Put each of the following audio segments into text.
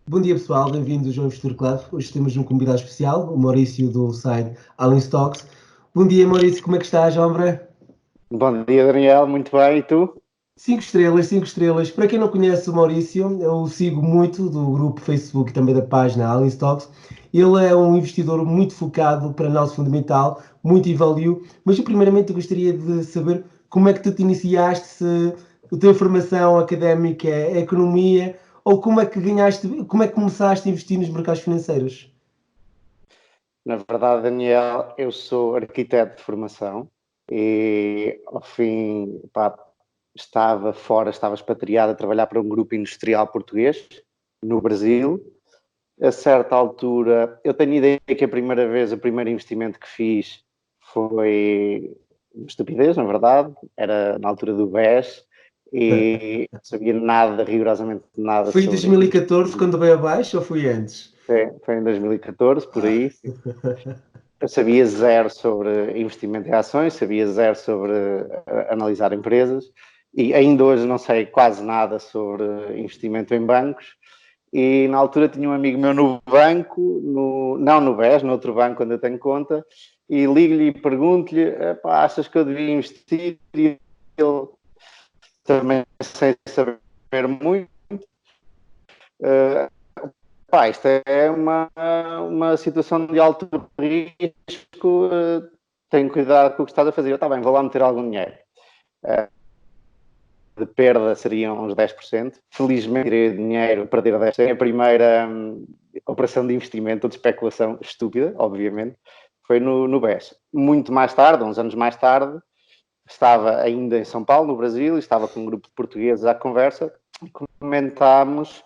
Bom dia pessoal, bem-vindos ao Investor Club. Hoje temos um convidado especial, o Maurício do site Allen Stocks. Bom dia Maurício, como é que estás, homem? Bom dia, Daniel. Muito bem. E tu? 5 estrelas, 5 estrelas. Para quem não conhece o Maurício, eu o sigo muito do grupo Facebook e também da página Allen Stocks. Ele é um investidor muito focado para análise fundamental, muito em value, mas eu primeiramente gostaria de saber como é que tu te iniciaste, se a tua formação académica é economia, ou como é que ganhaste, como é que começaste a investir nos mercados financeiros? Na verdade, Daniel, eu sou arquiteto de formação e, ao fim, pá, estava fora, estava expatriado a trabalhar para um grupo industrial português no Brasil. A certa altura, eu tenho ideia que a primeira vez, o primeiro investimento que fiz foi uma estupidez, na verdade. Era na altura do BES e não sabia nada, rigorosamente nada Foi em sobre 2014 investimento. quando veio abaixo ou foi antes? Foi em 2014, por Ah. aí. Eu sabia zero sobre investimento em ações, sabia zero sobre analisar empresas e ainda hoje não sei quase nada sobre investimento em bancos. E na altura tinha um amigo meu no banco, não no BES, no outro banco onde eu tenho conta, e ligo-lhe e pergunto-lhe: achas que eu devia investir? E ele também sem saber muito. Uh, Isto é uma situação de alto risco, tenho cuidado com o que estás a fazer. Está bem, vou lá meter algum dinheiro. De perda seriam uns 10%. Felizmente, tirei dinheiro, perder 10%. A primeira operação de investimento ou de especulação estúpida, obviamente, foi no BES. Muito mais tarde, uns anos mais tarde, estava ainda em São Paulo, no Brasil, e estava com um grupo de portugueses à conversa e comentámos.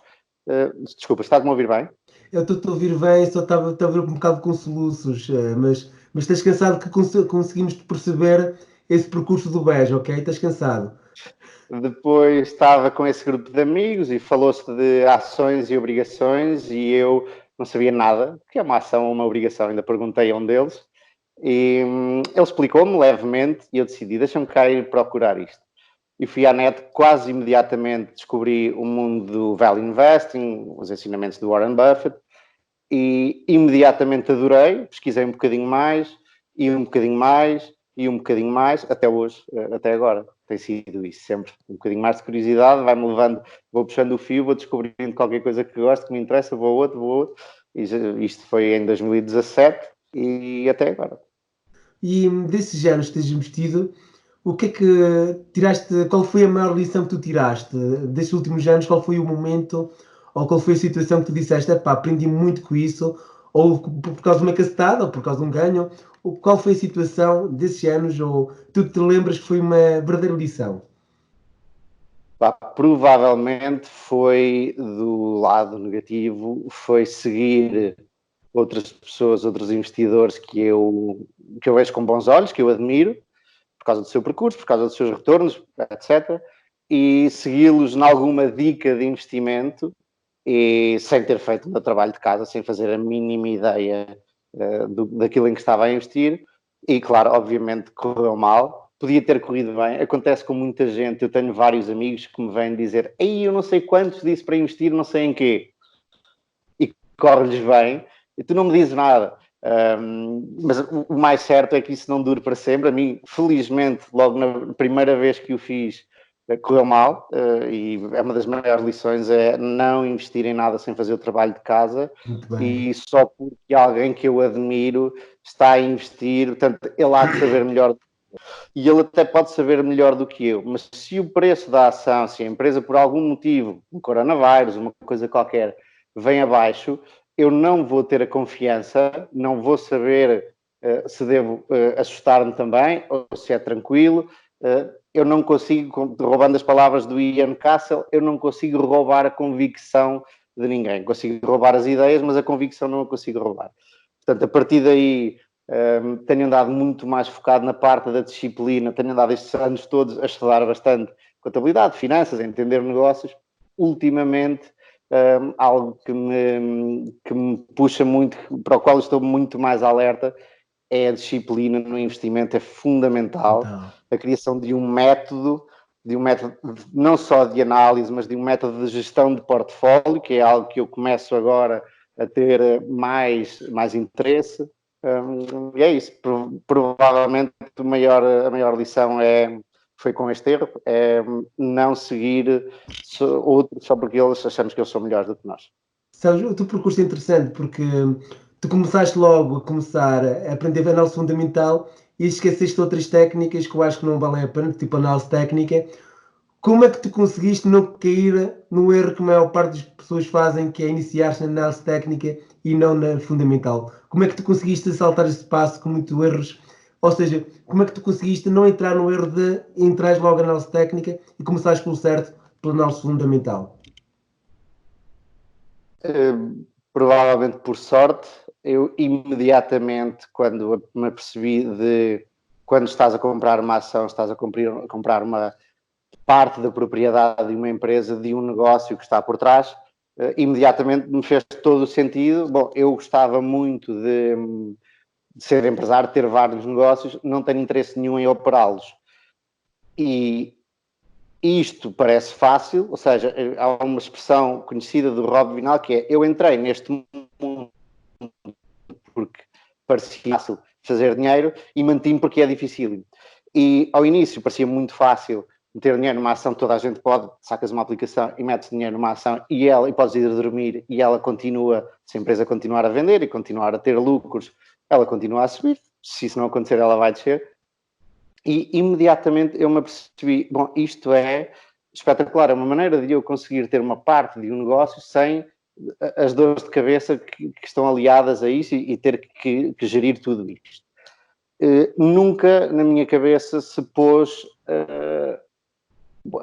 Desculpa, estás-me a ouvir bem? Eu estou a ouvir bem, só estava a ouvir um bocado com soluços, mas estás cansado que conseguimos perceber esse percurso do BES, ok? Estás cansado? Depois estava com esse grupo de amigos e falou-se de ações e obrigações e eu não sabia nada, o que é uma ação ou uma obrigação, ainda perguntei a um deles e ele explicou-me levemente e eu decidi, deixa-me cá ir procurar isto. E fui à net, quase imediatamente descobri o mundo do value investing, os ensinamentos do Warren Buffett e imediatamente adorei, pesquisei um bocadinho mais e um bocadinho mais e um bocadinho mais, até hoje, até agora. Tem sido isso, sempre um bocadinho mais de curiosidade, vai-me levando, vou puxando o fio, vou descobrindo qualquer coisa que gosto, que me interessa, vou a outro, vou a outro. E isto foi em 2017 e até agora. E desses anos que tens investido, o que é que tiraste? Qual foi a maior lição que tu tiraste destes últimos anos? Qual foi o momento ou qual foi a situação que tu disseste? Epá, aprendi muito com isso, ou por causa de uma cacetada, ou por causa de um ganho? Qual foi a situação desses anos, ou tu te lembras que foi uma verdadeira lição? Provavelmente foi do lado negativo, foi seguir outras pessoas, outros investidores que eu vejo com bons olhos, que eu admiro, por causa do seu percurso, por causa dos seus retornos, etc. E segui-los em alguma dica de investimento e sem ter feito o meu trabalho de casa, sem fazer a mínima ideia daquilo em que estava a investir. E, claro, obviamente correu mal. Podia ter corrido bem. Acontece com muita gente. Eu tenho vários amigos que me vêm dizer: Ei, eu não sei quantos disse para investir, não sei em quê. E corre-lhes bem. E tu não me dizes nada. Mas o mais certo é que isso não dure para sempre. A mim, felizmente, logo na primeira vez que o fiz, correu mal. E é uma das maiores lições é não investir em nada sem fazer o trabalho de casa. Muito bem. E só porque alguém que eu admiro está a investir, portanto, ele há de saber melhor e ele até pode saber melhor do que eu, mas se o preço da ação, se a empresa por algum motivo, um coronavírus, uma coisa qualquer, vem abaixo, eu não vou ter a confiança, não vou saber se devo assustar-me também ou se é tranquilo. Eu não consigo, roubando as palavras do Ian Castle, eu não consigo roubar a convicção de ninguém. Consigo roubar as ideias, mas a convicção não a consigo roubar. Portanto, a partir daí tenho andado muito mais focado na parte da disciplina, tenho andado estes anos todos a estudar bastante contabilidade, finanças, a entender negócios. Ultimamente, algo que me puxa muito, para o qual estou muito mais alerta, é a disciplina no investimento, é fundamental. Então, A criação de um método de um método não só de análise, mas de um método de gestão de portfólio, que é algo que eu começo agora a ter mais interesse. E é isso. Provavelmente a maior lição foi com este erro, é não seguir outros só porque eles achamos que eles são melhores do que nós. Sabes, o teu percurso é interessante porque tu começaste logo a aprender análise fundamental e esqueceste outras técnicas que eu acho que não valem a pena, tipo análise técnica. Como é que tu conseguiste não cair no erro que a maior parte das pessoas fazem, que é iniciar-se na análise técnica e não na fundamental? Como é que tu conseguiste saltar esse passo com muitos erros? Ou seja, como é que tu conseguiste não entrar no erro de entrar logo na análise técnica e começares pelo certo, pela análise fundamental? Provavelmente por sorte, eu imediatamente, quando me apercebi de quando estás a comprar uma ação, estás a comprar uma parte da propriedade de uma empresa, de um negócio que está por trás, imediatamente me fez todo o sentido. Bom, eu gostava muito de ser empresário, de ter vários negócios, não tenho interesse nenhum em operá-los. E isto parece fácil, ou seja, há uma expressão conhecida do Rob Vinal que é: eu entrei neste mundo porque parecia fácil fazer dinheiro e mantive-me porque é difícil. E ao início parecia muito fácil meter dinheiro numa ação, toda a gente pode, sacas uma aplicação e metes dinheiro numa ação e podes ir dormir e ela continua, se a empresa continuar a vender e continuar a ter lucros, ela continua a subir. Se isso não acontecer, ela vai descer. E imediatamente eu me apercebi, bom, isto é espetacular, é uma maneira de eu conseguir ter uma parte de um negócio sem as dores de cabeça que estão aliadas a isso e ter que gerir tudo isto. Nunca na minha cabeça se pôs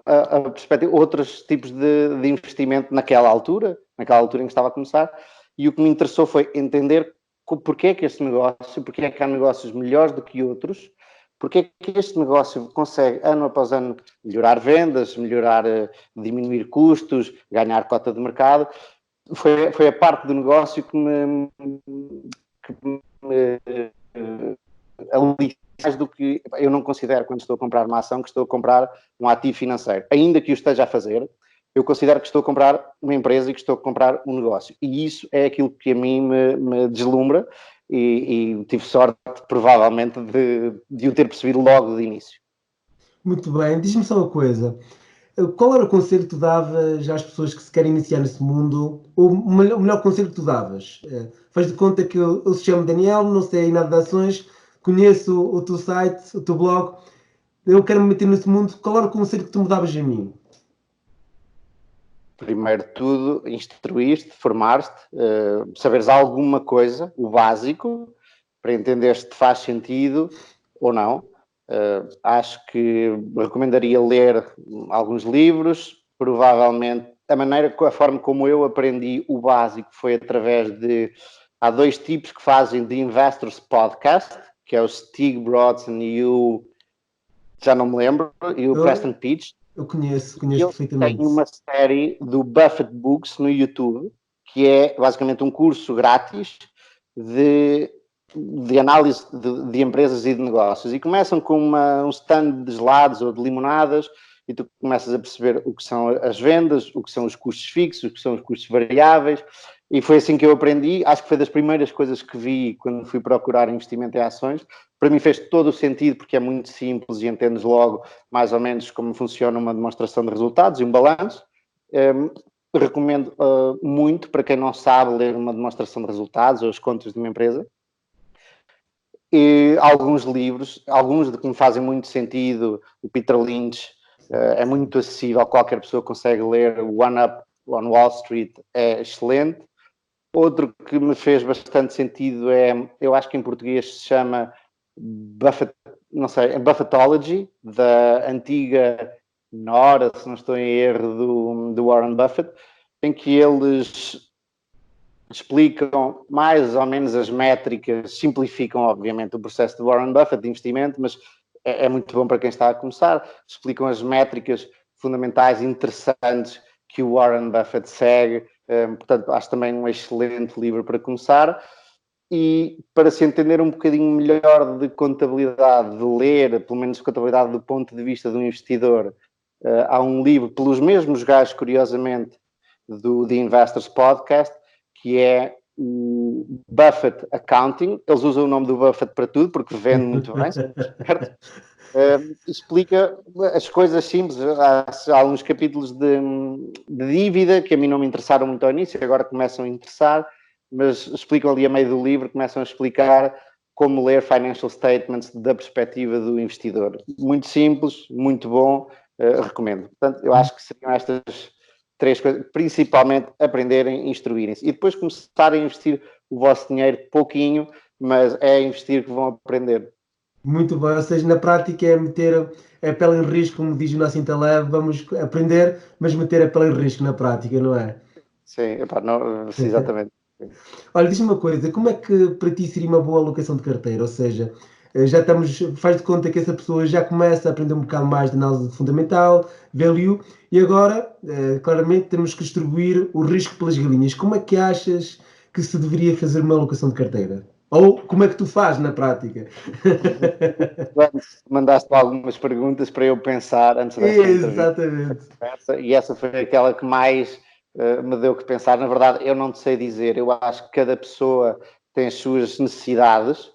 a perspectiva, outros tipos de investimento naquela altura em que estava a começar, e o que me interessou foi entender porque é que este negócio, porque é que há negócios melhores do que outros, porque é que este negócio consegue, ano após ano, melhorar vendas, diminuir custos, ganhar cota de mercado. Foi a parte do negócio que me ali mais do que eu não considero, quando estou a comprar uma ação, que estou a comprar um ativo financeiro. Ainda que o esteja a fazer, eu considero que estou a comprar uma empresa e que estou a comprar um negócio. E isso é aquilo que a mim me deslumbra e tive sorte, provavelmente, de o ter percebido logo de início. Muito bem, diz-me só uma coisa. Qual era o conselho que tu davas às pessoas que se querem iniciar nesse mundo? Ou o melhor conselho que tu davas? Faz de conta que eu se chamo Daniel, não sei nada de ações, conheço o teu site, o teu blog, eu quero me meter nesse mundo. Qual era o conselho que tu me davas a mim? Primeiro de tudo, instruíste, formaste, saberes alguma coisa, o básico, para entender se te faz sentido ou não. Acho que recomendaria ler alguns livros, provavelmente a forma como eu aprendi o básico foi através de... Há dois tipos que fazem de Investors Podcast, que é o Stig Brodson e o... já não me lembro, e o Preston Pitch. Eu conheço E ele tem perfeitamente. uma série do Buffett Books no YouTube, que é basicamente um curso grátis de análise de empresas e de negócios. E começam com um stand de gelados ou de limonadas, e tu começas a perceber o que são as vendas, o que são os custos fixos, o que são os custos variáveis. E foi assim que eu aprendi. Acho que foi das primeiras coisas que vi quando fui procurar investimento em ações. Para mim fez todo o sentido, porque é muito simples e entendes logo mais ou menos como funciona uma demonstração de resultados e um balanço. Recomendo muito para quem não sabe ler uma demonstração de resultados ou as contas de uma empresa. E alguns livros, alguns de que me fazem muito sentido. O Peter Lynch é muito acessível, qualquer pessoa consegue ler. O One Up on Wall Street é excelente. Outro que me fez bastante sentido eu acho que em português se chama Buffett, não sei, Buffettology, da antiga Nora, se não estou em erro, do Warren Buffett, em que eles explicam mais ou menos as métricas, simplificam obviamente o processo de Warren Buffett de investimento, mas é muito bom para quem está a começar. Explicam as métricas fundamentais interessantes que o Warren Buffett segue. Portanto, acho também um excelente livro para começar. E para se entender um bocadinho melhor de contabilidade, de ler, pelo menos contabilidade do ponto de vista do investidor, há um livro pelos mesmos gajos, curiosamente, do The Investors Podcast, que é o Buffett Accounting. Eles usam o nome do Buffett para tudo, porque vende muito bem, certo? Explica as coisas simples. Há alguns capítulos de dívida que a mim não me interessaram muito ao início, agora começam a interessar, mas explicam ali a meio do livro, começam a explicar como ler financial statements da perspectiva do investidor. Muito simples, muito bom, recomendo. Portanto, eu acho que seriam estas 3 coisas, principalmente aprenderem, instruírem-se e depois começarem a investir o vosso dinheiro pouquinho, mas é a investir que vão aprender. Muito bem, ou seja, na prática é meter a pele em risco, como diz o Nassim Taleb, vamos aprender, mas meter a pele em risco na prática, não é? Sim, epá, não, sim, exatamente. Olha, diz-me uma coisa, como é que para ti seria uma boa alocação de carteira? Ou seja, já estamos, faz de conta que essa pessoa já começa a aprender um bocado mais de análise fundamental, value, e agora, claramente, temos que distribuir o risco pelas galinhas. Como é que achas que se deveria fazer uma alocação de carteira? Ou como é que tu fazes na prática? Mandaste algumas perguntas para eu pensar antes desta entrevista, Exatamente. e essa foi aquela que mais me deu que pensar. Na verdade, eu não te sei dizer, eu acho que cada pessoa tem as suas necessidades.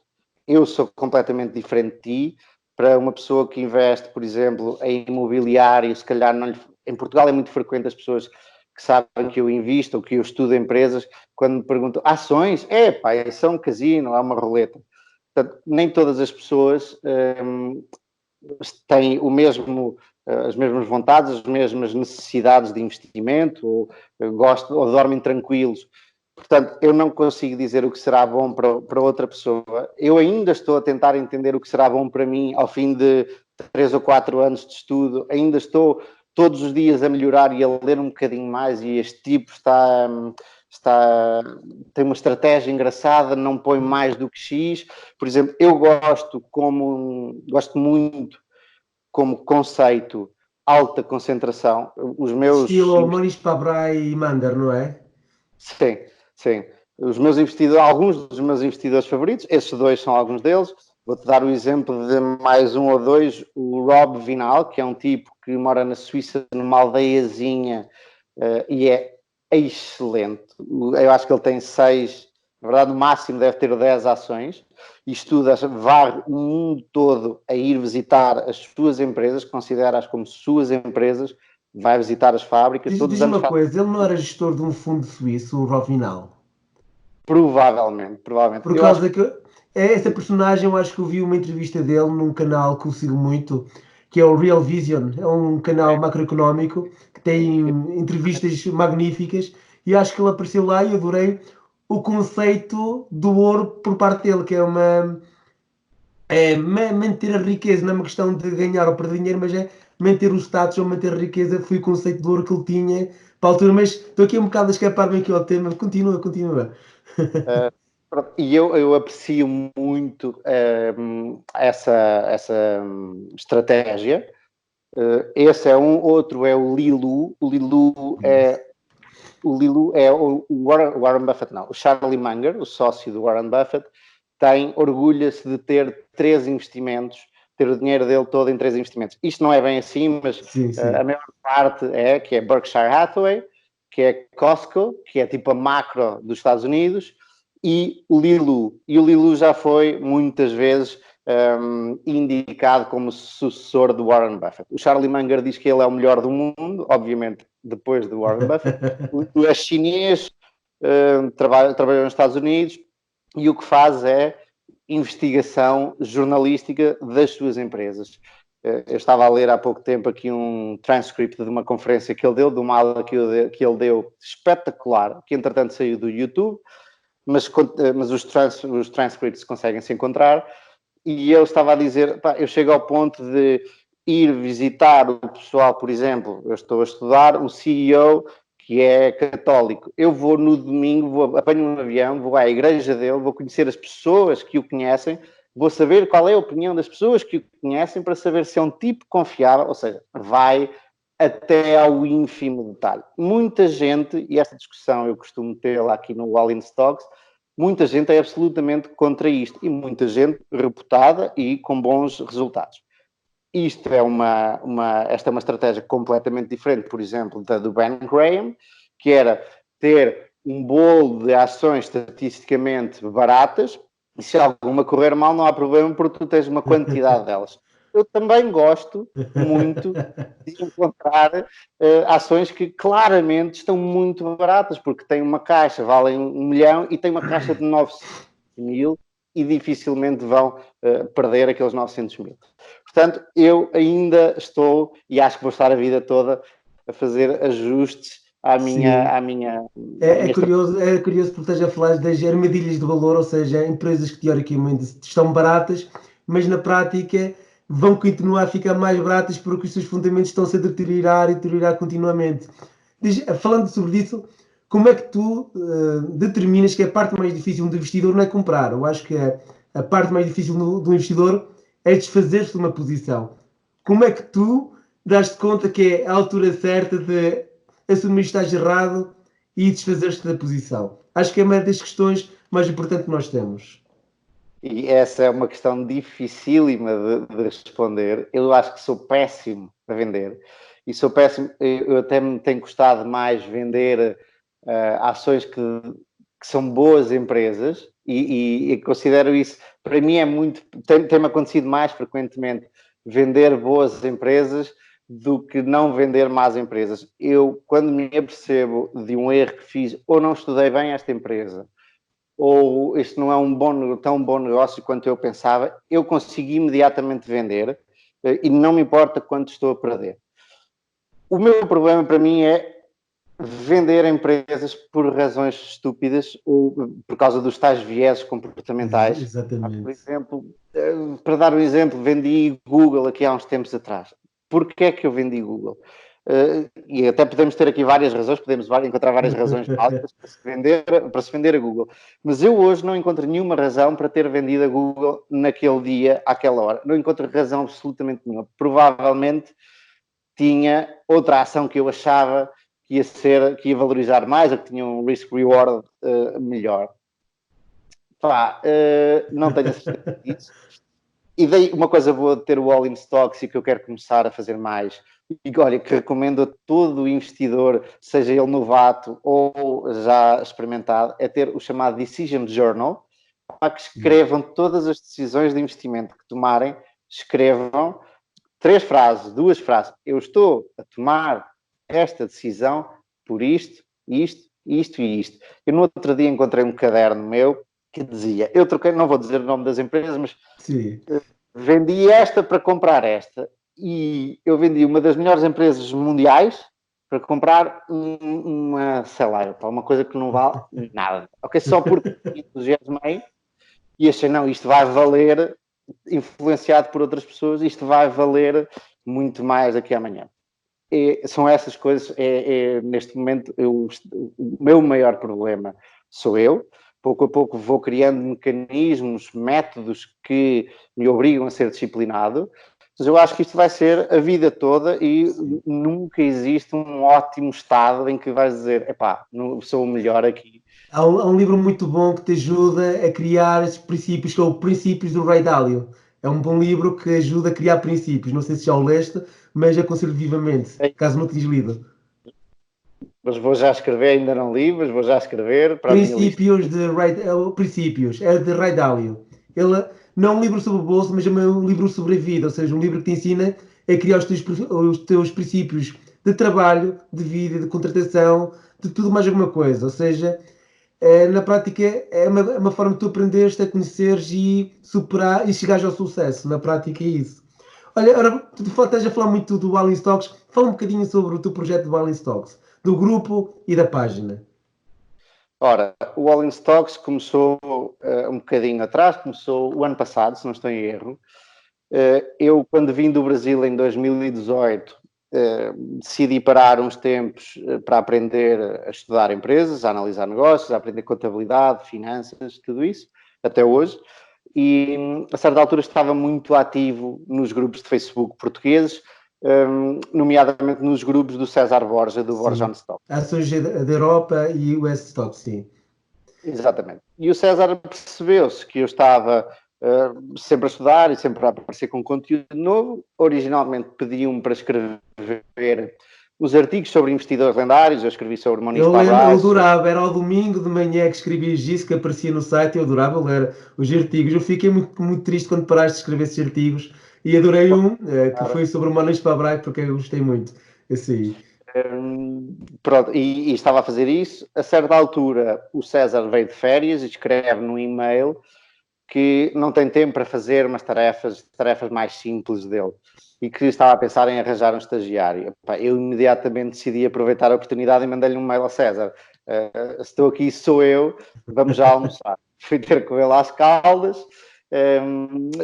Eu sou completamente diferente de ti. Para uma pessoa que investe, por exemplo, em imobiliário, se calhar não lhe... Em Portugal é muito frequente as pessoas que sabem que eu invisto ou que eu estudo empresas, quando me perguntam ações, pá, isso é um casino, é uma roleta. Portanto, nem todas as pessoas têm o mesmo, as mesmas vontades, as mesmas necessidades de investimento, ou gostam, ou dormem tranquilos. Portanto, eu não consigo dizer o que será bom para outra pessoa. Eu ainda estou a tentar entender o que será bom para mim ao fim de 3 ou 4 anos de estudo. Ainda estou todos os dias a melhorar e a ler um bocadinho mais, e este tipo tem uma estratégia engraçada, não põe mais do que X. Por exemplo, eu gosto muito como conceito alta concentração. Os meus Estilo Manish Pabrai e Mander, não é? sim, sim. Os meus investidores, alguns dos meus investidores favoritos, esses 2 são alguns deles. Vou-te dar o exemplo de mais um ou 2, o Rob Vinal, que é um tipo que mora na Suíça, numa aldeiazinha, e é excelente. Eu acho que ele tem 6, na verdade, no máximo deve ter 10 ações, e estuda, varre o mundo todo a ir visitar as suas empresas, considera-as como suas empresas, vai visitar as fábricas, todos os Diz-me anos uma faz. coisa, ele não era gestor de um fundo suíço, o Rovinal? Provavelmente. Por Eu acho causa que que essa personagem, eu acho que eu vi uma entrevista dele num canal que eu sigo muito, que é o Real Vision, é um canal macroeconómico que tem entrevistas magníficas, e acho que ele apareceu lá e adorei o conceito do ouro por parte dele, que é manter a riqueza, não é uma questão de ganhar ou perder dinheiro, mas é manter o status ou manter a riqueza, foi o conceito de ouro que ele tinha para a altura, mas estou aqui um bocado a escapar-me aqui ao tema, continua, continua. e eu aprecio muito essa estratégia. Esse é um, outro é o Lilu. O Lilu é o Warren Buffett, não, o Charlie Munger, o sócio do Warren Buffett, orgulha-se de ter 3 investimentos, ter o dinheiro dele todo em 3 investimentos. Isto não é bem assim, mas Sim, a sim. maior parte que é Berkshire Hathaway, que é Costco, que é tipo a macro dos Estados Unidos, e o Lilu. E o Lilu já foi muitas vezes indicado como sucessor do Warren Buffett. O Charlie Munger diz que ele é o melhor do mundo, obviamente depois do Warren Buffett. O Lilu é chinês, trabalha nos Estados Unidos, e o que faz é investigação jornalística das suas empresas. Eu estava a ler há pouco tempo aqui um transcript de uma conferência que ele deu, de uma aula que ele deu espetacular, que entretanto saiu do YouTube, mas os transcripts conseguem se encontrar, e ele estava a dizer, pá, eu chego ao ponto de ir visitar o pessoal, por exemplo, eu estou a estudar, o CEO que é católico, eu vou no domingo, apanho um avião, vou à igreja dele, vou conhecer as pessoas que o conhecem, vou saber qual é a opinião das pessoas que o conhecem para saber se é um tipo confiável, ou seja, vai até ao ínfimo detalhe. Muita gente, e esta discussão eu costumo tê-la aqui no All in Stocks, muita gente é absolutamente contra isto, e muita gente reputada e com bons resultados. esta é uma estratégia completamente diferente, por exemplo, da do Ben Graham, que era ter um bolo de ações estatisticamente baratas, e se alguma correr mal não há problema porque tu tens uma quantidade delas. Eu também gosto muito de encontrar ações que claramente estão muito baratas, porque tem uma caixa, valem 1 milhão, e tem uma caixa de 900 mil, e dificilmente vão perder aqueles 900 mil. Portanto, eu ainda estou, e acho que vou estar a vida toda, a fazer ajustes à minha É curioso porque estás a falar das armadilhas de valor, ou seja, empresas que teoricamente estão baratas, mas na prática vão continuar a ficar mais baratas porque os seus fundamentos estão-se a deteriorar continuamente. Falando sobre isso, como é que tu determinas que a parte mais difícil do investidor não é comprar? Eu acho que a parte mais difícil do investidor é desfazer-se de uma posição. Como é que tu das-te conta que é a altura certa de assumir que estás errado e desfazer-te da posição? Acho que é uma das questões mais importantes que nós temos. E essa é uma questão dificílima de responder. Eu acho que sou péssimo a vender. E sou péssimo, eu até me tenho gostado mais vender ações que são boas empresas e considero isso, para mim é muito, tem-me acontecido mais frequentemente vender boas empresas do que não vender más empresas. Eu, quando me apercebo de um erro que fiz, ou não estudei bem esta empresa, ou isto não é tão bom negócio quanto eu pensava, eu consegui imediatamente vender e não me importa quanto estou a perder. O meu problema para mim é vender empresas por razões estúpidas ou por causa dos tais vieses comportamentais. Exatamente. Por exemplo, para dar um exemplo, vendi Google aqui há uns tempos atrás. Porquê é que eu vendi Google? E até podemos ter aqui várias razões, podemos encontrar várias razões válidas para se vender a Google. Mas eu hoje não encontro nenhuma razão para ter vendido a Google naquele dia, àquela hora. Não encontro razão absolutamente nenhuma. Provavelmente tinha outra ação que eu achava que ia valorizar mais, ou que tinha um risk-reward melhor. Não tenho a certeza disso. E daí uma coisa boa de ter o All in Stocks e que eu quero começar a fazer mais, e olha, que recomendo a todo investidor, seja ele novato ou já experimentado, é ter o chamado Decision Journal, para que escrevam todas as decisões de investimento que tomarem, escrevam 2 frases. Eu estou a tomar esta decisão por isto, isto, isto e isto. Eu no outro dia encontrei um caderno meu que dizia, eu troquei, não vou dizer o nome das empresas, mas vendi esta para comprar esta. E eu vendi uma das melhores empresas mundiais para comprar sei lá, uma coisa que não vale nada. Ok, só porque entusiasmei e achei, não, isto vai valer, influenciado por outras pessoas, isto vai valer muito mais daqui a amanhã. São essas coisas, neste momento, o meu maior problema sou eu. Pouco a pouco vou criando mecanismos, métodos que me obrigam a ser disciplinado, mas eu acho que isto vai ser a vida toda e nunca existe um ótimo estado em que vais dizer, epá, não sou o melhor aqui. Há um livro muito bom que te ajuda a criar esses princípios, que é o Princípios do Ray Dalio. É um bom livro que ajuda a criar princípios. Não sei se já o leste, mas aconselho vivamente, caso não tenhas lido. Mas vou já escrever, ainda não li, mas vou já escrever para a minha lista. Princípios, é de Ray Dalio. Ele não é um livro sobre o bolso, mas é um livro sobre a vida, ou seja, um livro que te ensina a criar os teus princípios de trabalho, de vida, de contratação, de tudo mais alguma coisa. Ou seja, na prática é uma forma de tu aprenderes a conheceres e superar e chegares ao sucesso. Na prática é isso. Olha, agora tu estás a falar muito do Allen Stocks. Fala um bocadinho sobre o teu projeto do Allen Stocks, do grupo e da página. Ora, o All in Stocks começou um bocadinho atrás, começou o ano passado, se não estou em erro. Eu, quando vim do Brasil em 2018, decidi parar uns tempos para aprender a estudar empresas, a analisar negócios, a aprender contabilidade, finanças, tudo isso, até hoje. E a certa altura estava muito ativo nos grupos de Facebook portugueses, nomeadamente nos grupos do César Borja, do Borja on Stock. Ações da Europa e US Stock, sim. Exatamente. E o César percebeu-se que eu estava sempre a estudar e sempre a aparecer com conteúdo novo. Originalmente pediam-me para escrever os artigos sobre investidores lendários, eu escrevi sobre Maurício Eu lembro, eu Pabrais. adorava, era ao domingo de manhã que escrevias isso, que aparecia no site, eu adorava ler os artigos. Eu fiquei muito, muito triste quando paraste de escrever esses artigos e adorei um, que foi sobre o Manuel Fabrag, porque eu gostei muito. Esse aí. Pronto, e estava a fazer isso. A certa altura, o César veio de férias e escreve no e-mail que não tem tempo para fazer umas tarefas mais simples dele e que estava a pensar em arranjar um estagiário. Eu imediatamente decidi aproveitar a oportunidade e mandei-lhe um mail ao César. Estou aqui, sou eu, vamos já almoçar. Fui ter com ele às Caldas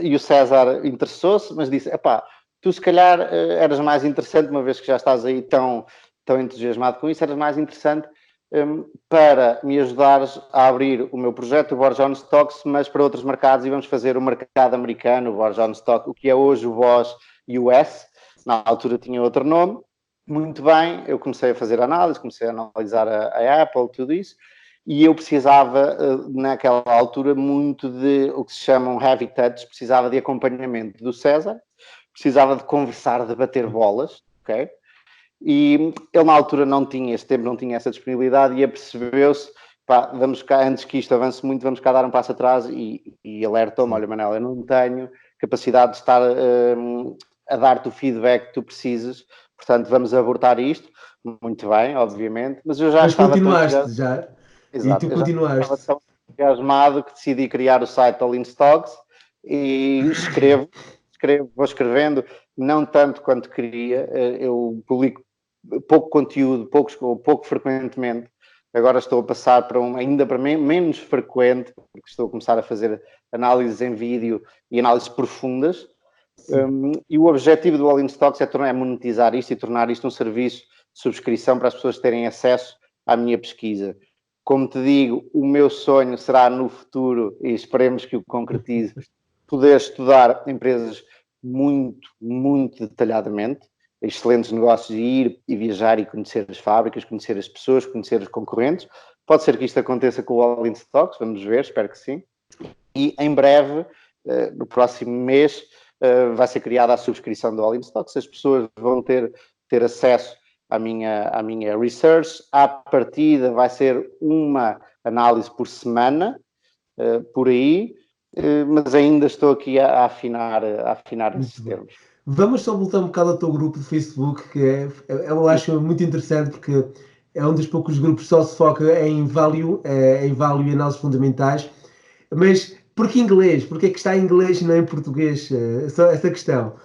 e o César interessou-se, mas disse, tu se calhar eras mais interessante, uma vez que já estás aí tão entusiasmado com isso, eras mais interessante para me ajudares a abrir o meu projeto, o Borja On Stocks, mas para outros mercados, e vamos fazer o mercado americano, o Borja On Stock, o que é hoje o BOS US, na altura tinha outro nome. Muito bem, eu comecei a fazer análise, comecei a analisar a Apple, tudo isso, e eu precisava, naquela altura, muito de o que se chamam heavy touch, precisava de acompanhamento do César, precisava de conversar, de bater bolas, ok? E ele na altura não tinha esse tempo, não tinha essa disponibilidade e apercebeu-se, vamos cá, antes que isto avance muito, vamos cá dar um passo atrás e alertou-me, olha Manel, eu não tenho capacidade de estar a dar-te o feedback que tu precisas, portanto vamos abortar isto, muito bem, obviamente, mas eu já Mas estava tão continuaste entusiasmado, já, e exato, tu eu já estava continuaste. tão entusiasmado que decidi criar o site All in Stocks e vou escrevendo, não tanto quanto queria, eu publico pouco conteúdo, pouco frequentemente. Agora estou a passar para ainda para menos frequente, porque estou a começar a fazer análises em vídeo e análises profundas. E o objetivo do All in Stocks é monetizar isto e tornar isto um serviço de subscrição para as pessoas terem acesso à minha pesquisa. Como te digo, o meu sonho será no futuro, e esperemos que o concretize, poder estudar empresas muito, muito detalhadamente, excelentes negócios, e ir e viajar e conhecer as fábricas, conhecer as pessoas, conhecer os concorrentes. Pode ser que isto aconteça com o All in Stocks, vamos ver, espero que sim. E em breve, no próximo mês, vai ser criada a subscrição do All in Stocks. As pessoas vão ter acesso à minha research. À partida vai ser uma análise por semana, por aí, mas ainda estou aqui a afinar esses Muito bem. termos. Vamos só voltar um bocado ao teu grupo de Facebook, que eu acho muito interessante porque é um dos poucos grupos que só se foca em value e análises fundamentais. Mas porquê inglês? Porquê é que está em inglês e não em português? Só essa questão.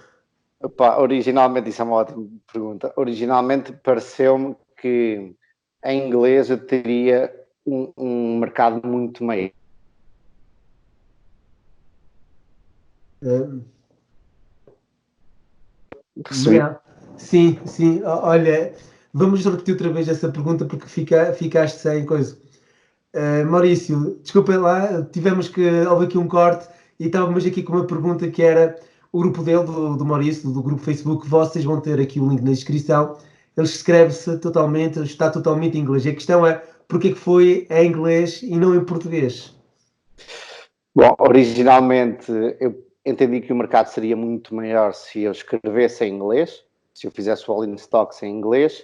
Originalmente, isso é uma ótima pergunta. Originalmente pareceu-me que em inglês eu teria um mercado muito maior. Obrigado. Sim, sim. Olha, vamos repetir outra vez essa pergunta porque ficaste sem coisa. Maurício, desculpa lá, houve aqui um corte e estávamos aqui com uma pergunta que era o grupo dele, do Maurício, do grupo Facebook, vocês vão ter aqui o link na descrição. Ele escreve-se totalmente, está totalmente em inglês. A questão é porque é que foi em inglês e não em português? Bom, originalmente eu entendi que o mercado seria muito maior se eu escrevesse em inglês, se eu fizesse o All in Stocks em inglês,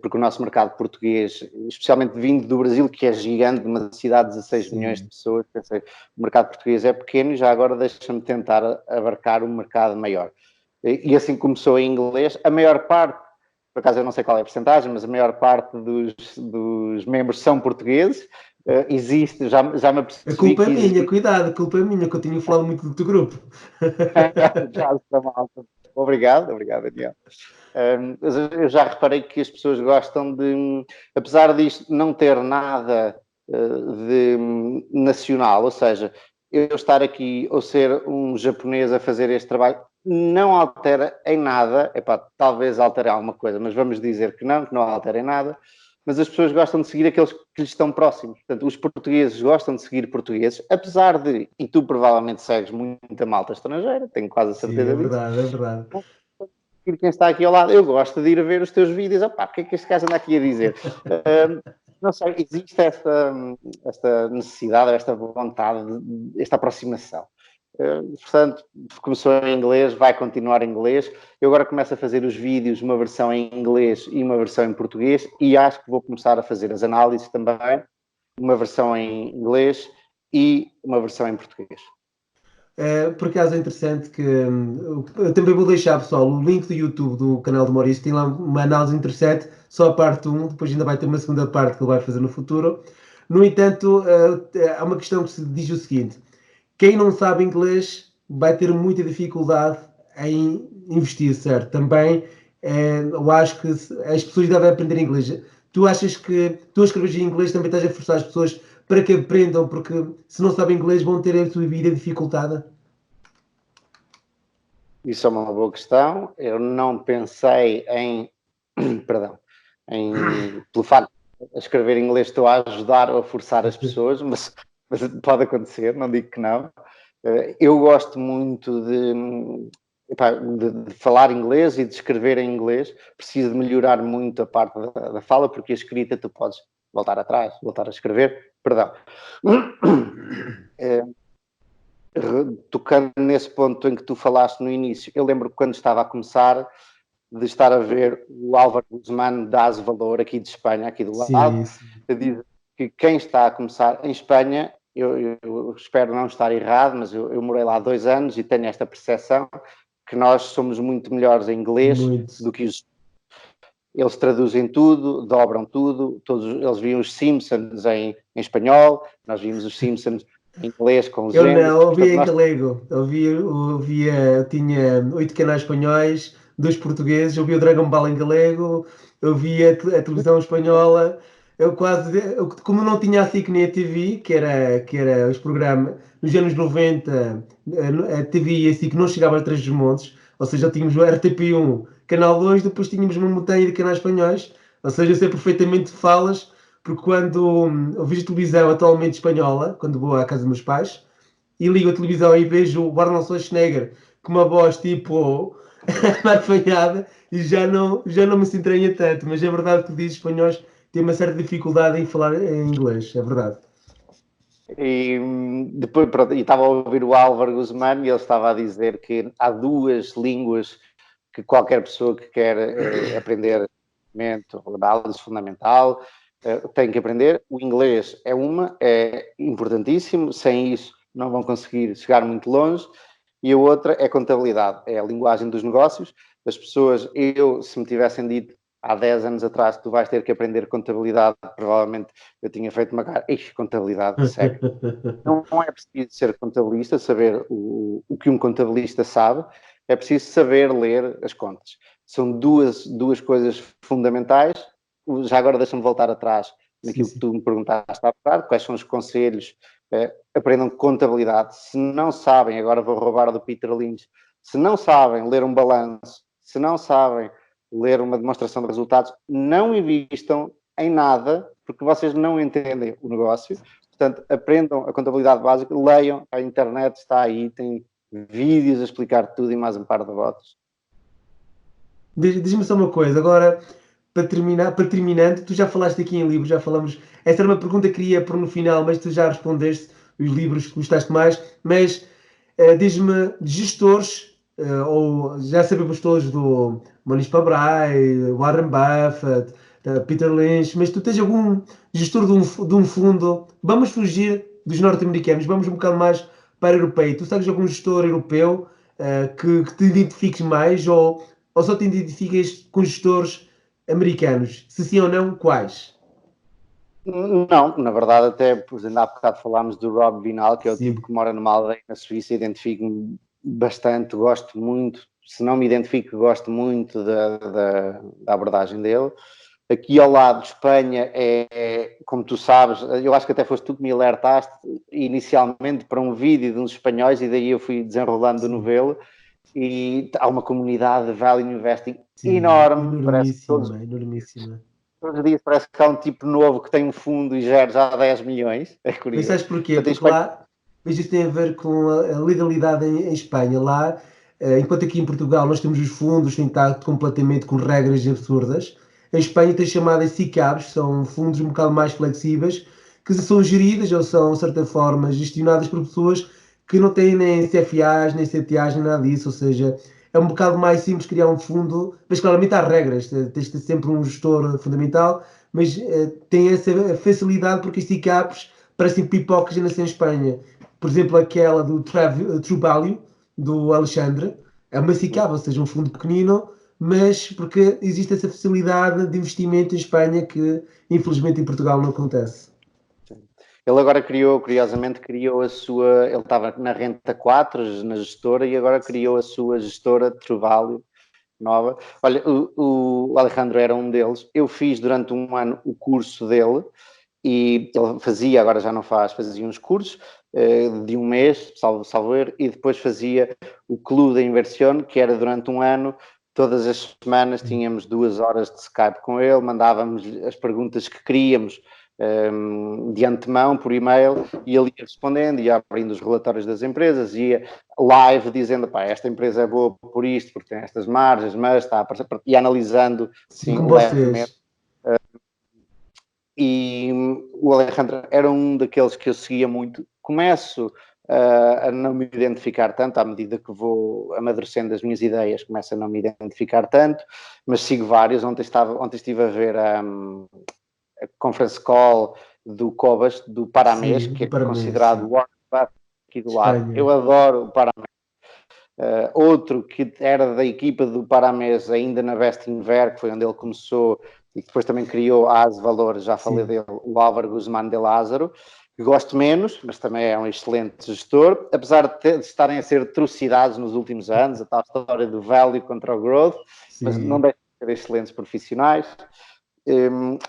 porque o nosso mercado português, especialmente vindo do Brasil, que é gigante, de uma cidade de 16 milhões de pessoas, pensei, o mercado português é pequeno e já agora deixa-me tentar abarcar um mercado maior. E assim começou em inglês. A maior parte, por acaso eu não sei qual é a porcentagem, mas a maior parte dos membros são portugueses. Existe, já me A apercebi culpa é que minha, existe. cuidado, a culpa é minha, que eu tenho falado muito do teu grupo. Já está mal. Obrigado, Daniel. Eu já reparei que as pessoas gostam de, apesar disto não ter nada de nacional, ou seja, eu estar aqui ou ser um japonês a fazer este trabalho, não altera em nada, talvez altere alguma coisa, mas vamos dizer que não altera em nada, mas as pessoas gostam de seguir aqueles que lhes estão próximos. Portanto, os portugueses gostam de seguir portugueses, apesar de, e tu provavelmente segues muita malta estrangeira, tenho quase a Sim, é certeza disso, verdade, é verdade. quem está aqui ao lado, eu gosto de ir a ver os teus vídeos, o que é que este gajo anda aqui a dizer? Não sei, existe esta necessidade, esta vontade, esta aproximação. Portanto, começou em inglês, vai continuar em inglês. Eu agora começo a fazer os vídeos, uma versão em inglês e uma versão em português, e acho que vou começar a fazer as análises também, uma versão em inglês e uma versão em português. Por acaso é interessante que eu também vou deixar, pessoal, o link do YouTube do canal do Maurício. Tem lá uma análise interessante, só a parte 1, depois ainda vai ter uma segunda parte que ele vai fazer no futuro. No entanto, há uma questão que se diz o seguinte: quem não sabe inglês vai ter muita dificuldade em investir, certo? Também eu acho que as pessoas devem aprender inglês. Tu achas que tu a escreves em inglês também estás a forçar as pessoas para que aprendam, porque se não sabem inglês vão ter a sua vida dificultada? Isso é uma boa questão. Eu não pensei em, perdão, pelo facto de escrever em inglês estou a ajudar ou a forçar as pessoas, mas pode acontecer, não digo que não. Eu gosto muito de falar inglês e de escrever em inglês. Preciso de melhorar muito a parte da fala, porque a escrita tu podes voltar atrás, voltar a escrever, perdão. Tocando nesse ponto em que tu falaste no início, eu lembro que quando estava a começar, de estar a ver o Álvaro Guzmán da Aze Valor, aqui de Espanha, aqui do lado, Sim. diz que quem está a começar em Espanha, eu espero não estar errado, mas eu morei lá há 2 anos e tenho esta percepção que nós somos muito melhores em inglês do que os. Eles traduzem tudo, dobram tudo, eles viam os Simpsons em espanhol, nós vimos os Simpsons em inglês com Eu legendas. não, eu via em Portanto, galego. Eu tinha 8 canais espanhóis, 2 portugueses, eu via o Dragon Ball em galego, eu via a televisão espanhola. Como não tinha a SIC nem a TV, que era os programas, nos anos 90, a TV e a SIC não chegavam a Trás-os-Montes, ou seja, tínhamos o RTP1, Canal 2, depois tínhamos uma montanha de canais espanhóis, ou seja, eu sei perfeitamente de falas, porque quando eu vejo televisão atualmente espanhola, quando vou à casa dos meus pais, e ligo a televisão e vejo o Arnold Schwarzenegger com uma voz tipo marfanhada e já não me se entranha tanto, mas é verdade que diz espanhóis têm uma certa dificuldade em falar em inglês, é verdade. E depois, pronto, e estava a ouvir o Álvaro Guzmán e ele estava a dizer que há 2 línguas que qualquer pessoa que quer aprender análise fundamental tem que aprender. O inglês é importantíssimo, sem isso não vão conseguir chegar muito longe. E a outra é contabilidade, é a linguagem dos negócios. As pessoas, se me tivessem dito há 10 anos atrás que tu vais ter que aprender contabilidade, provavelmente eu tinha feito uma cara, contabilidade, sério. Não é preciso ser contabilista, saber o que um contabilista sabe, é preciso saber ler as contas. São duas coisas fundamentais. Já agora deixa-me voltar atrás naquilo que tu me perguntaste há bocado, quais são os conselhos. Aprendam contabilidade. Se não sabem, agora vou roubar do Peter Lynch, se não sabem ler um balanço, se não sabem ler uma demonstração de resultados, não invistam em nada, porque vocês não entendem o negócio. Portanto, aprendam a contabilidade básica, leiam, a internet está aí, tem vídeos a explicar tudo e mais um par de votos. Diz-me só uma coisa, agora terminando, tu já falaste aqui em livros, já falamos. Essa era uma pergunta que queria pôr no final, mas tu já respondeste os livros que gostaste mais. Mas diz-me gestores, ou já sabemos todos do Manis Pabrai, Warren Buffett, Peter Lynch, mas tu tens algum gestor de um fundo? Vamos fugir dos norte-americanos, vamos um bocado mais para o europeu. Tu sabes algum gestor europeu que te identifiques mais, ou só te identificas com gestores americanos? Se sim ou não, quais? Não, na verdade, até por ainda há bocado falámos do Rob Vinal, que é o Sim. tipo que mora numa aldeia na Suíça, identifico-me bastante, gosto muito, se não me identifico, gosto muito da abordagem dele. Aqui ao lado de Espanha como tu sabes, eu acho que até foste tu que me alertaste inicialmente para um vídeo de uns espanhóis e daí eu fui desenrolando o novelo e há uma comunidade de value investing enorme, parece que Enormíssima. todos os dias parece que há um tipo novo que tem um fundo e gera já 10 milhões, é Mas curioso. sabes porquê? Portanto, Porque lá, mas isso tem a ver com a legalidade em Espanha. Lá, enquanto aqui em Portugal nós temos os fundos, tem estado completamente com regras absurdas. Em Espanha tem chamadas SICAVs, são fundos um bocado mais flexíveis, que são geridas ou são, de certa forma, gestionadas por pessoas que não tem nem CFAs, nem CTAs, nem nada disso, ou seja, é um bocado mais simples criar um fundo, mas claramente há regras, tens de ter sempre um gestor fundamental, mas tem essa facilidade porque as TCAPs parecem pipocas e nascem em Espanha. Por exemplo, aquela do True Value, do Alexandre, é uma SICAP, ou seja, um fundo pequenino, mas porque existe essa facilidade de investimento em Espanha que infelizmente em Portugal não acontece. Ele agora curiosamente, criou a sua. Ele estava na Renta 4, na gestora, e agora criou a sua gestora True Value nova. Olha, o Alejandro era um deles. Eu fiz durante um ano o curso dele e ele fazia, agora já não faz, fazia uns cursos de um mês, salvo erro, e depois fazia o Clube da Inversión, que era durante um ano. Todas as semanas tínhamos 2 horas de Skype com ele, mandávamos as perguntas que queríamos de antemão por e-mail, e ele ia respondendo, ia abrindo os relatórios das empresas, ia live dizendo, pá, esta empresa é boa por isto, porque tem estas margens, mas está a aparecer, e analisando, sim, Com levemente. vocês. E o Alejandro era um daqueles que eu seguia muito. Começo a não me identificar tanto, à medida que vou amadurecendo as minhas ideias, começo a não me identificar tanto, mas sigo vários. Ontem estive a ver a conference call do Cobas, do Paramês, Sim, que do é Paramês, considerado sim. o Warren Buffett aqui do lado. Espanha. Eu adoro o Paramês. Outro que era da equipa do Paramês, ainda na Bestinver, que foi onde ele começou, e que depois também criou a AS Valores, já falei Sim. dele, o Álvaro Guzmán de Lázaro, que gosto menos, mas também é um excelente gestor, apesar de estarem a ser atrocidades nos últimos anos, a tal história do value contra o growth, mas não Sim. deixam de ser excelentes profissionais.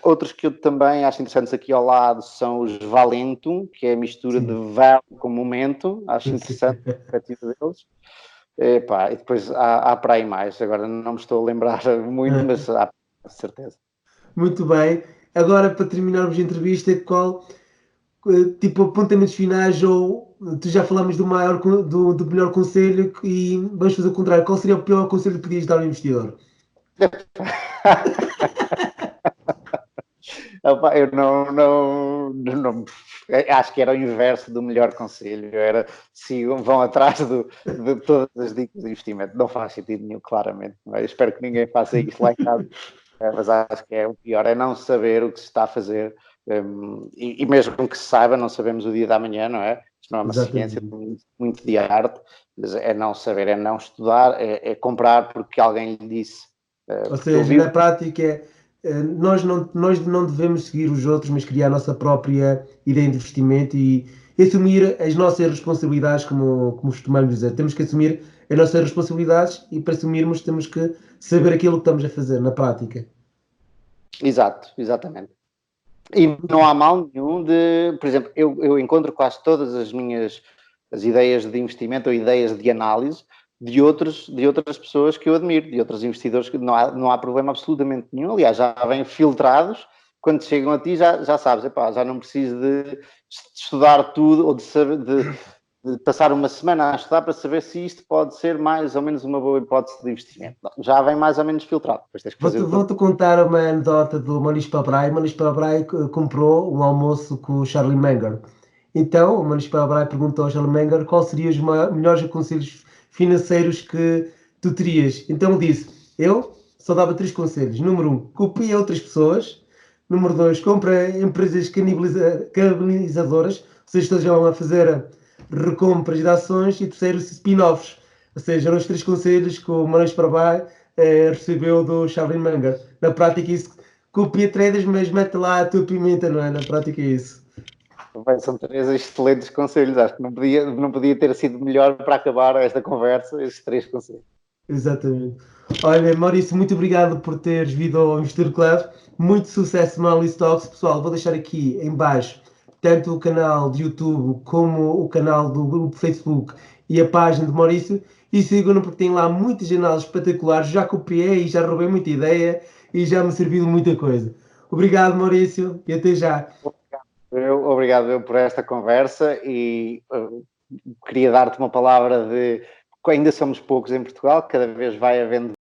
Outros que eu também acho interessantes aqui ao lado são os Valentum, que é a mistura de Sim. value com momento, acho Sim. interessante a perspectiva deles. Epá, e depois há para aí mais, agora não me estou a lembrar muito, mas há certeza. Muito bem. Agora, para terminarmos a entrevista, qual, tipo, apontamentos finais ou tu já falamos do maior, do melhor conselho e vamos fazer o contrário. Qual seria o pior conselho que podias dar ao investidor? Epá, eu não, acho que era o inverso do melhor conselho, era sigam, vão atrás de todas as dicas de investimento, não faz sentido nenhum, claramente, mas espero que ninguém faça isso lá em casa. Mas acho que é o pior, é não saber o que se está a fazer, e mesmo que se saiba, não sabemos o dia da manhã, não é? Isto não é uma ciência, Exatamente. muito de arte, mas é não saber, é não estudar, é comprar porque alguém lhe disse, Ou porque seja, ouviu. na prática, nós não devemos seguir os outros, mas criar a nossa própria ideia de investimento e assumir as nossas responsabilidades, como costumamos dizer. Temos que assumir as nossas responsabilidades e para assumirmos temos que saber aquilo que estamos a fazer na prática. Exato, exatamente. E não há mal nenhum de, por exemplo, eu encontro quase todas as ideias de investimento ou ideias de análise de outras pessoas que eu admiro, de outros investidores, que não há problema absolutamente nenhum. Aliás, já vêm filtrados, quando chegam a ti já sabes, epá, já não preciso de estudar tudo ou de saber, de passar uma semana a estudar para saber se isto pode ser mais ou menos uma boa hipótese de investimento. Não, já vem mais ou menos filtrado, depois tens que fazer Vou-te o teu. vou-te contar uma anedota do Manish Pabrai. O Manish Pabrai comprou um almoço com o Charlie Munger. Então, o Manish Pabrai perguntou ao Charlie Munger qual seriam os melhores conselhos financeiros que tu terias. Então ele disse, eu só dava 3 conselhos. Número 1, copia outras pessoas. Número 2, compra empresas canibalizadoras, ou seja, estejam a fazer recompras de ações. E terceiro, spin-offs. Ou seja, eram os 3 conselhos que o Manish Pabrai recebeu do Charlie Munger. Na prática, isso copia traders, mas mete lá a tua pimenta, não é? Na prática, é isso. Bem, são 3 excelentes conselhos. Acho que não podia ter sido melhor para acabar esta conversa, esses 3 conselhos. Exatamente. Olha, Maurício, muito obrigado por teres vindo ao Investir Club. Muito sucesso no Alice Talks. Pessoal, vou deixar aqui em baixo tanto o canal de YouTube como o canal do grupo Facebook e a página de Maurício. E sigam-no porque tem lá muitas análises espetaculares. Já copiei e já roubei muita ideia e já me serviu de muita coisa. Obrigado, Maurício, e até já. Obrigado eu por esta conversa e queria dar-te uma palavra de que ainda somos poucos em Portugal, cada vez vai havendo